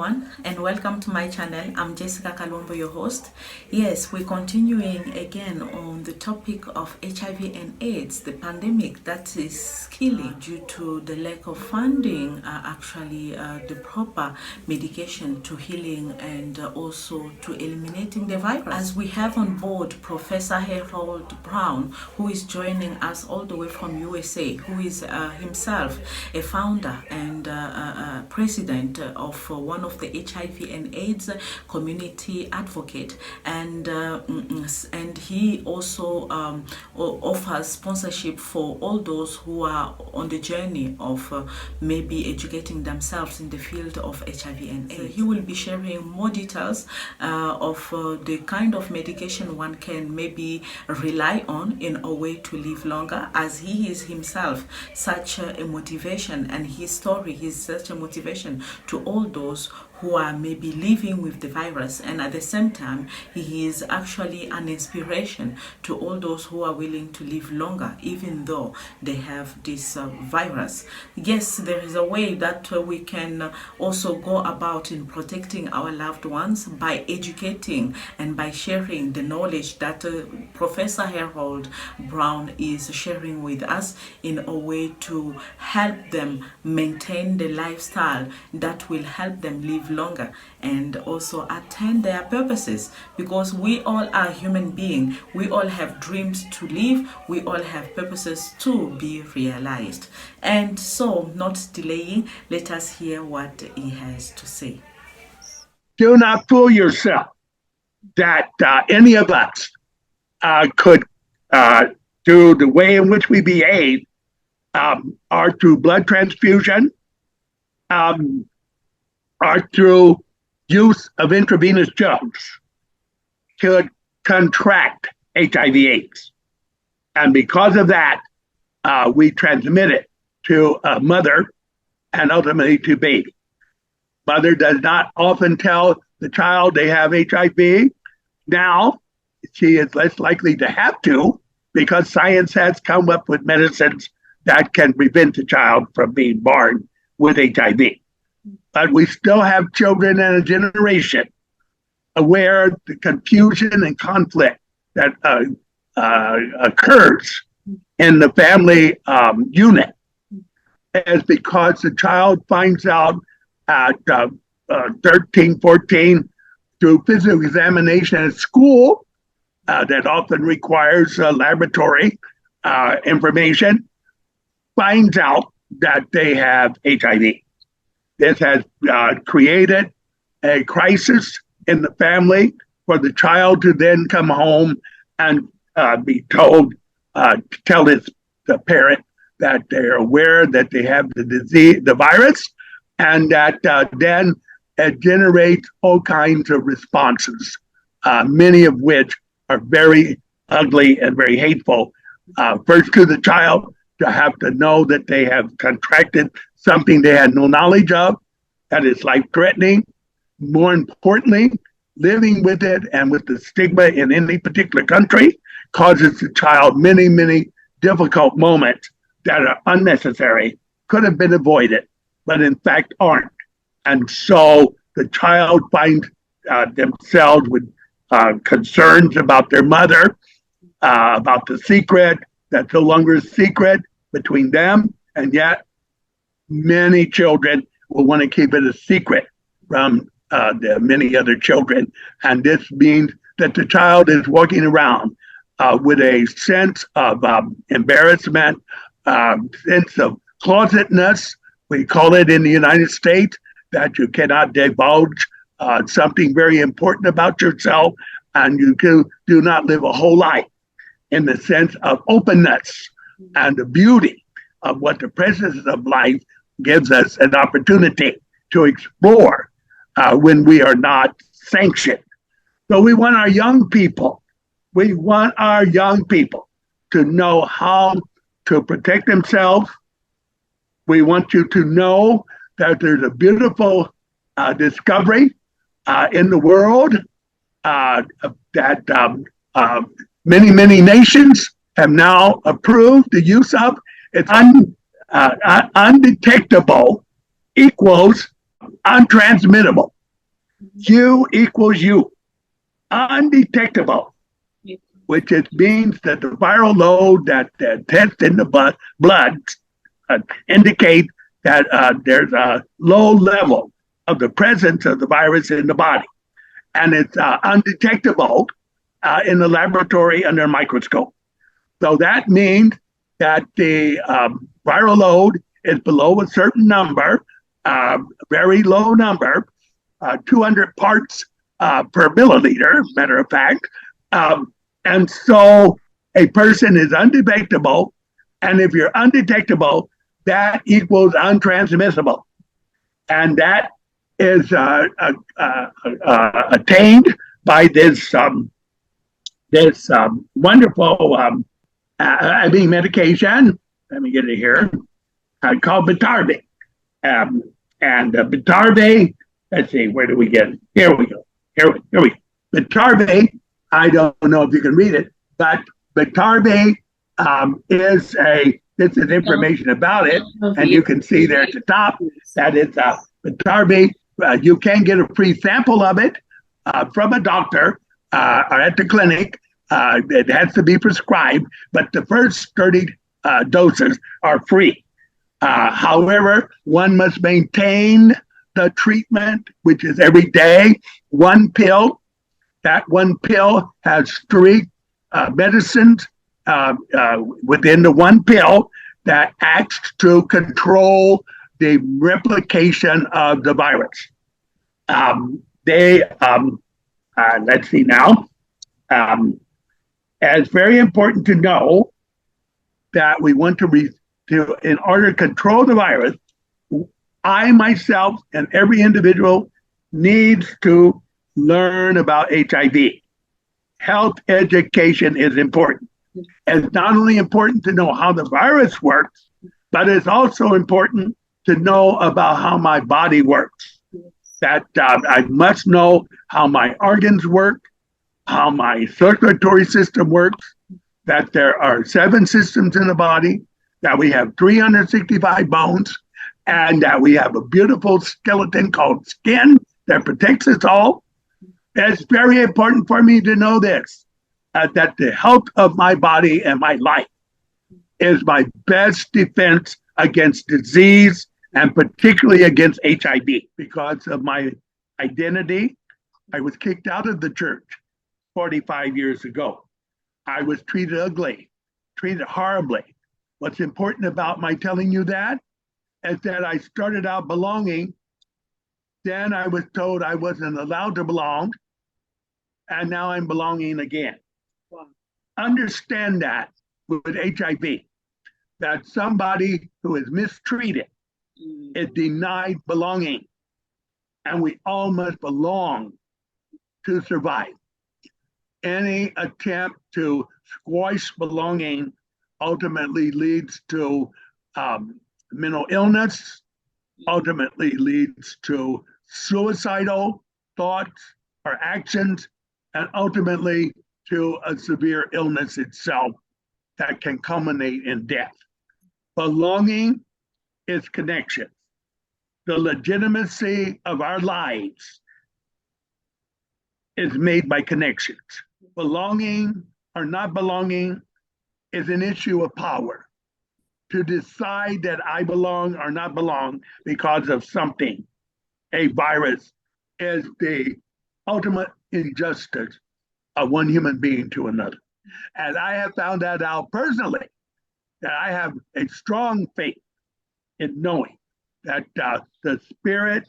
everyone, and welcome to my channel. I'm Jessica Kalumbo, your host. Yes, we're continuing again on the topic of HIV and AIDS, the pandemic that is killing due to the lack of funding, the proper medication to healing and also to eliminating the virus. As we have on board Professor Harold Brown, who is joining us all the way from USA, who is himself a founder and president of one of the HIV and AIDS community advocate, and he also offers sponsorship for all those who are on the journey of maybe educating themselves in the field of HIV and AIDS. He will be sharing more details of the kind of medication one can maybe rely on in a way to live longer, as he is himself such a motivation, and his story is such a motivation to all those who are maybe living with the virus, and at the same time he is actually an inspiration to all those who are willing to live longer even though they have this virus. Yes, there is a way that we can also go about in protecting our loved ones by educating and by sharing the knowledge that Professor Harold Brown is sharing with us in a way to help them maintain the lifestyle that will help them live longer and also attain their purposes, because we all are human beings. We all have dreams to live. We all have purposes to be realized. And so, not delaying, let us hear what he has to say. Do not fool yourself that any of us could do the way in which we behave are through blood transfusion, are through use of intravenous drugs to contract HIV/AIDS. And because of that, we transmit it to a mother and ultimately to baby. Mother does not often tell the child they have HIV. Now, she is less likely to have to, because science has come up with medicines that can prevent the child from being born with HIV. But we still have children and a generation where the confusion and conflict that occurs in the family unit is because the child finds out at 13, 14, through physical examination at school that often requires laboratory information, finds out that they have HIV. This has created a crisis in the family for the child to then come home and be told, to tell the parent that they're aware that they have the disease, the virus, and that then it generates all kinds of responses, many of which are very ugly and very hateful. First, to the child, to have to know that they have contracted something they had no knowledge of, that is life-threatening. More importantly, living with it and with the stigma in any particular country causes the child many, many difficult moments that are unnecessary, could have been avoided, but in fact aren't. And so the child finds themselves with concerns about their mother, about the secret that's no longer a secret between them, and yet many children will want to keep it a secret from the many other children. And this means that the child is walking around with a sense of embarrassment, sense of closetness. We call it in the United States that you cannot divulge something very important about yourself, and you do not live a whole life in the sense of openness and the beauty of what the presence of life gives us an opportunity to explore when we are not sanctioned. So we want our young people to know how to protect themselves. We want you to know that there's a beautiful discovery in the world that many nations have now approved the use of. It's undetectable equals untransmittable. U equals U, undetectable, which means that the viral load that tests in the blood indicate that there's a low level of the presence of the virus in the body. And it's undetectable in the laboratory under a microscope. So that means that the viral load is below a certain number, very low number, 200 parts per milliliter, matter of fact. And so a person is undetectable. And if you're undetectable, that equals untransmissible. And that is attained by this wonderful medication. Let me get it here. Called Biktarvy. And Biktarvy, let's see, where do we get it? Here we go. Here we go. Biktarvy, I don't know if you can read it, but Biktarvy this is information about it, and you can see there at the top that it's Biktarvy. You can get a free sample of it from a doctor or at the clinic. It has to be prescribed, but the first 30 doses are free. However, one must maintain the treatment, which is every day, one pill. That one pill has 3 medicines within the one pill that acts to control the replication of the virus. Let's see now. It's very important to know that we want to in order to control the virus, I myself and every individual needs to learn about HIV. Health education is important. It's not only important to know how the virus works, but it's also important to know about how my body works. That I must know how my organs work, how my circulatory system works, that there are 7 systems in the body, that we have 365 bones, and that we have a beautiful skeleton called skin that protects us all. It's very important for me to know this, that the health of my body and my life is my best defense against disease, and particularly against HIV. Because of my identity, I was kicked out of the church 45 years ago. I was treated ugly, treated horribly. What's important about my telling you that is that I started out belonging. Then I was told I wasn't allowed to belong. And now I'm belonging again. Wow. Understand that with HIV, that somebody who is mistreated is denied belonging. And we all must belong to survive. Any attempt to squash belonging ultimately leads to mental illness, ultimately leads to suicidal thoughts or actions, and ultimately to a severe illness itself that can culminate in death. Belonging is connection. The legitimacy of our lives is made by connections. Belonging or not belonging is an issue of power. To decide that I belong or not belong because of something, a virus, is the ultimate injustice of one human being to another. And I have found that out personally, that I have a strong faith in knowing that the spirit,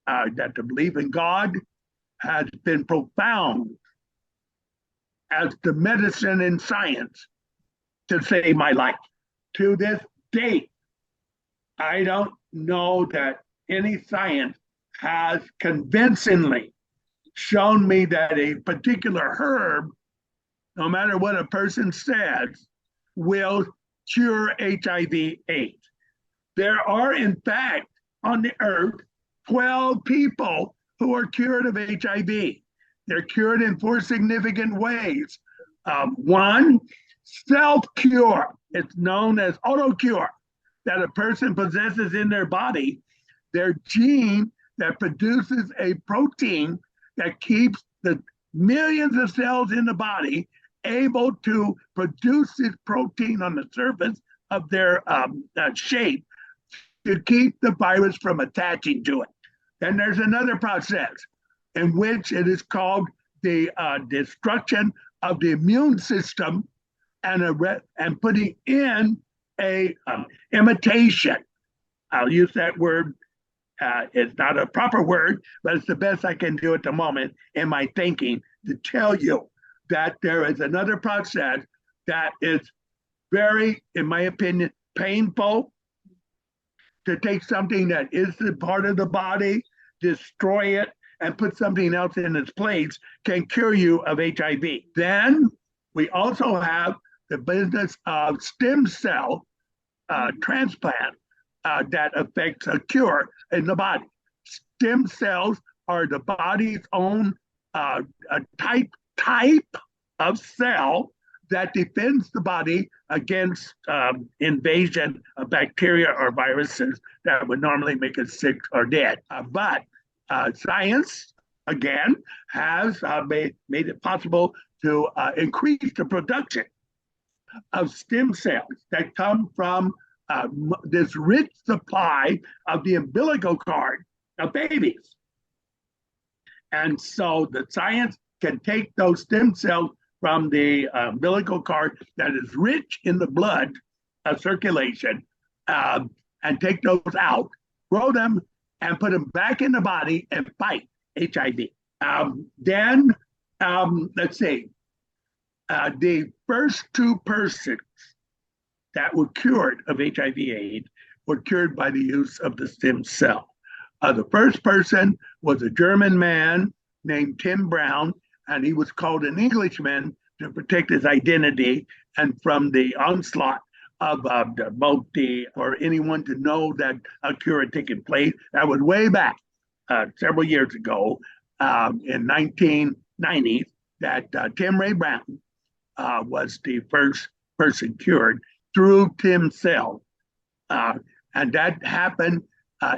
that the belief in God has been profound as the medicine and science to save my life. To this date, I don't know that any science has convincingly shown me that a particular herb, no matter what a person says, will cure HIV AIDS. There are, in fact, on the earth, 12 people who are cured of HIV. They're cured in 4 significant ways. One, self-cure. It's known as auto-cure, that a person possesses in their body. Their gene that produces a protein that keeps the millions of cells in the body able to produce this protein on the surface of their shape to keep the virus from attaching to it. Then there's another process in which it is called the destruction of the immune system and putting in a imitation. I'll use that word. It's not a proper word, but it's the best I can do at the moment in my thinking to tell you that there is another process that is very, in my opinion, painful to take something that is the part of the body, destroy it, and put something else in its place can cure you of HIV. Then we also have the business of stem cell transplant that affects a cure in the body. Stem cells are the body's own type of cell that defends the body against invasion of bacteria or viruses that would normally make us sick or dead. But science, again, has made it possible to increase the production of stem cells that come from this rich supply of the umbilical cord of babies. And so the science can take those stem cells from the umbilical cord that is rich in the blood circulation and take those out, grow them, and put them back in the body and fight HIV. Then, let's see, the first two persons that were cured of HIV/AIDS were cured by the use of the stem cell. The first person was a German man named Tim Brown, and he was called an Englishman to protect his identity and from the onslaught of for anyone to know that a cure had taken place. That was way back several years ago in 1990s that Tim Ray Brown was the first person cured through Tim cell. And that happened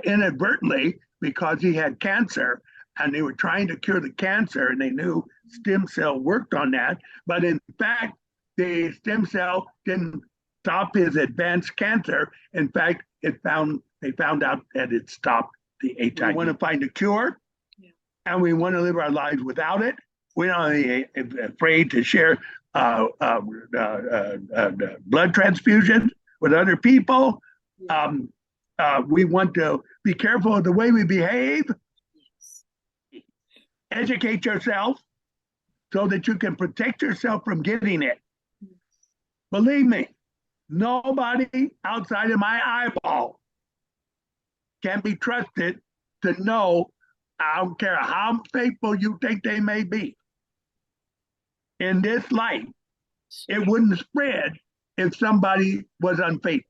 inadvertently because he had cancer and they were trying to cure the cancer and they knew stem cell worked on that. But in fact, the stem cell didn't stop his advanced cancer. In fact, they found out that it stopped the HIV. We want to find a cure, and we want to live our lives without it. We're not afraid to share blood transfusions with other people. We want to be careful of the way we behave. Educate yourself so that you can protect yourself from getting it. Believe me, nobody outside of my eyeball can be trusted to know, I don't care how faithful you think they may be. In this life, it wouldn't spread if somebody was unfaithful.